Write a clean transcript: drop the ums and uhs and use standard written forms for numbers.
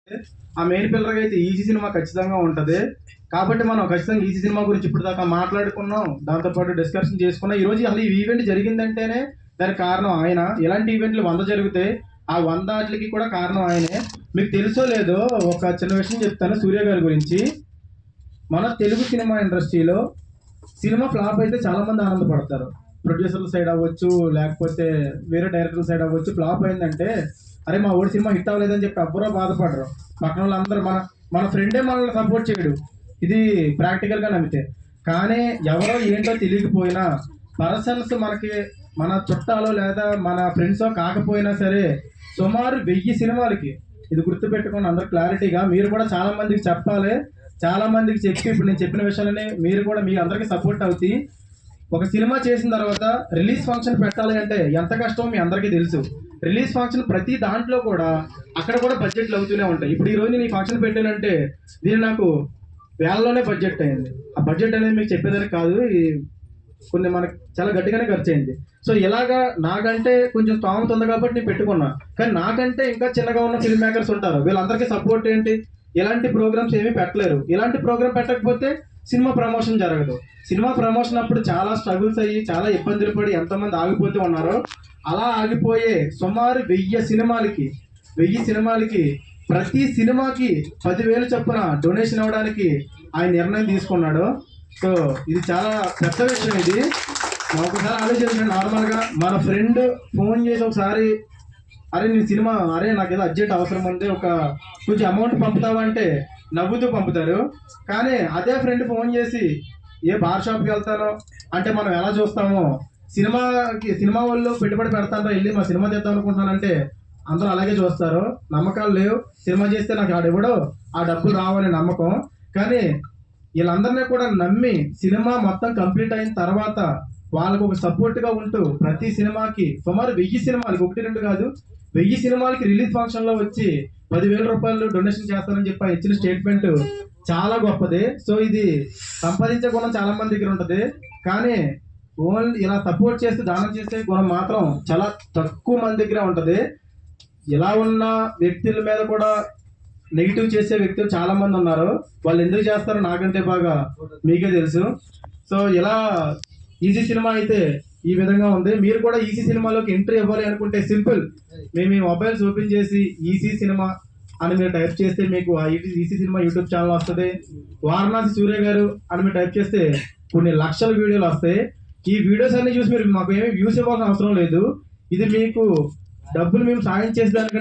ఆ మెయిన్ పిల్లర్గా అయితే easy cinema ఖచ్చితంగా ఉంటుంది. కాబట్టి మనం ఖచ్చితంగా ఈజీ సినిమా గురించి ఇప్పుడు దాకా మాట్లాడుకున్నాం, దాంతోపాటు డిస్కషన్ చేసుకున్నాం. ఈరోజు అసలు ఈ ఈవెంట్ జరిగిందంటేనే దానికి కారణం ఆయన. ఇలాంటి ఈవెంట్లు 100 జరుగుతాయి, ఆ 100 వాటికి కూడా కారణం ఆయనే. మీకు తెలుసో లేదో ఒక చిన్న విషయం చెప్తాను సూర్య గారి గురించి. మన తెలుగు సినిమా ఇండస్ట్రీలో సినిమా ఫ్లాప్ అయితే చాలా మంది ఆనందపడతారు. ప్రొడ్యూసర్ల సైడ్ అవ్వచ్చు, లేకపోతే వేరే డైరెక్టర్ల సైడ్ అవ్వచ్చు. ఫ్లాప్ అయిందంటే అరే మా ఓడి సినిమా హిట్ అవ్వలేదని చెప్పి ఎవ్వరూ బాధపడరు. పక్కన వాళ్ళందరూ మన మన ఫ్రెండే మనల్ని సపోర్ట్ చేయడు. ఇది ప్రాక్టికల్గా నమ్మితే. కానీ ఎవరో ఏంటో తెలియకపోయినా పర్సన్స్ మనకి మన చుట్టాలో లేదా మన ఫ్రెండ్సో కాకపోయినా సరే సుమారు 1000 సినిమాలకి, ఇది గుర్తుపెట్టుకోండి అందరూ క్లారిటీగా. మీరు కూడా చాలా మందికి చెప్పాలి, చాలా మందికి చెప్పి ఇప్పుడు నేను చెప్పిన విషయాలని మీరు కూడా మీ అందరికీ సపోర్ట్ అవుతాయి. ఒక సినిమా చేసిన తర్వాత రిలీజ్ ఫంక్షన్ పెట్టాలి అంటే ఎంత కష్టమో మీ అందరికీ తెలుసు. రిలీజ్ ఫంక్షన్ ప్రతి దాంట్లో కూడా అక్కడ కూడా బడ్జెట్లు అవుతూనే ఉంటాయి. ఇప్పుడు ఈ రోజు నేను ఈ ఫంక్షన్ పెట్టానంటే దీని నాకు వేలలోనే బడ్జెట్ అయింది. ఆ బడ్జెట్ అనేది మీకు చెప్పేదానికి కాదు, కొన్ని మనకు చాలా గట్టిగానే ఖర్చు అయింది. సో ఇలాగా నాకంటే కొంచెం స్థామత ఉంది కాబట్టి నేను పెట్టుకున్నా. కానీ నాకంటే ఇంకా చిన్నగా ఉన్న ఫిల్మ్ మేకర్స్ ఉంటారు, వీళ్ళందరికీ సపోర్ట్ ఏంటి, ఇలాంటి ప్రోగ్రామ్స్ ఏమీ పెట్టలేరు. ఇలాంటి ప్రోగ్రామ్ పెట్టకపోతే సినిమా ప్రమోషన్ జరగదు. సినిమా ప్రమోషన్ అప్పుడు చాలా స్ట్రగుల్స్ అయ్యి చాలా ఇబ్బందులు పడి ఎంతమంది ఆగిపోతూ ఉన్నారో, అలా ఆగిపోయే సుమారు 1000 సినిమాలకి ప్రతి సినిమాకి 10,000 చొప్పున డొనేషన్ అవ్వడానికి ఆయన నిర్ణయం తీసుకున్నాడు. సో ఇది చాలా పెద్ద విషయం. ఇది ఒకసారి ఆలోచించండి. నార్మల్గా మన ఫ్రెండ్ ఫోన్ చేసి ఒకసారి అరే నేను సినిమా, అరే నాకు ఏదో అర్జెంట్ అవసరం ఉంది, ఒక కొంచెం అమౌంట్ పంపుతావంటే నవ్వుతూ పంపుతారు. కానీ అదే ఫ్రెండ్ ఫోన్ చేసి ఏ బార్ షాప్కి వెళ్తానో అంటే మనం ఎలా చూస్తామో, సినిమా వాళ్ళు పెట్టుబడి పెడతానో వెళ్ళి మా సినిమా చేద్దాం అనుకుంటున్నానంటే అందరూ అలాగే చూస్తారు. నమ్మకాలు లేవు. సినిమా చేస్తే నాకు ఆడెవడో ఆ డబ్బులు రావని నమ్మకం. కానీ వీళ్ళందరినీ కూడా నమ్మి సినిమా మొత్తం కంప్లీట్ అయిన తర్వాత వాళ్ళకు ఒక సపోర్ట్గా ఉంటూ ప్రతి సినిమాకి సుమారు 1000 సినిమాలకి, 1-2 కాదు 1000 సినిమాలకి రిలీజ్ ఫంక్షన్లో వచ్చి 10,000 రూపాయలు డొనేషన్ చేస్తానని చెప్పి ఇచ్చిన స్టేట్మెంట్ చాలా గొప్పది. సో ఇది సంపాదించే గుణం చాలా మంది దగ్గర ఉంటుంది. కానీ ఓన్లీ ఇలా సపోర్ట్ చేస్తే దానం చేసే గుణం మాత్రం చాలా తక్కువ మంది దగ్గర ఉంటుంది. ఇలా ఉన్న వ్యక్తుల మీద కూడా నెగిటివ్ చేసే వ్యక్తులు చాలా మంది ఉన్నారు. వాళ్ళు ఎందుకు చేస్తారో నాకంటే బాగా మీకే తెలుసు. సో ఇలా ఈజీ సినిమా అయితే ఈ విధంగా ఉంది. మీరు కూడా ఈజీ సినిమాలోకి ఎంట్రీ ఇవ్వాలి అనుకుంటే సింపుల్, మేము మీ మొబైల్స్ ఓపెన్ చేసి ఈజీ సినిమా అని మీరు టైప్ చేస్తే మీకు ఈజీ సినిమా యూట్యూబ్ ఛానల్ వస్తుంది. వారణాసి సూర్య గారు అని మీరు టైప్ చేస్తే కొన్ని లక్షల వీడియోలు వస్తాయి. ఈ వీడియోస్ అన్ని చూసి మీరు మాకు ఏమీ వ్యూస్ ఇవ్వాల్సిన అవసరం లేదు. ఇది మీకు డబ్బులు మేము సాయం చేసేదానికంటే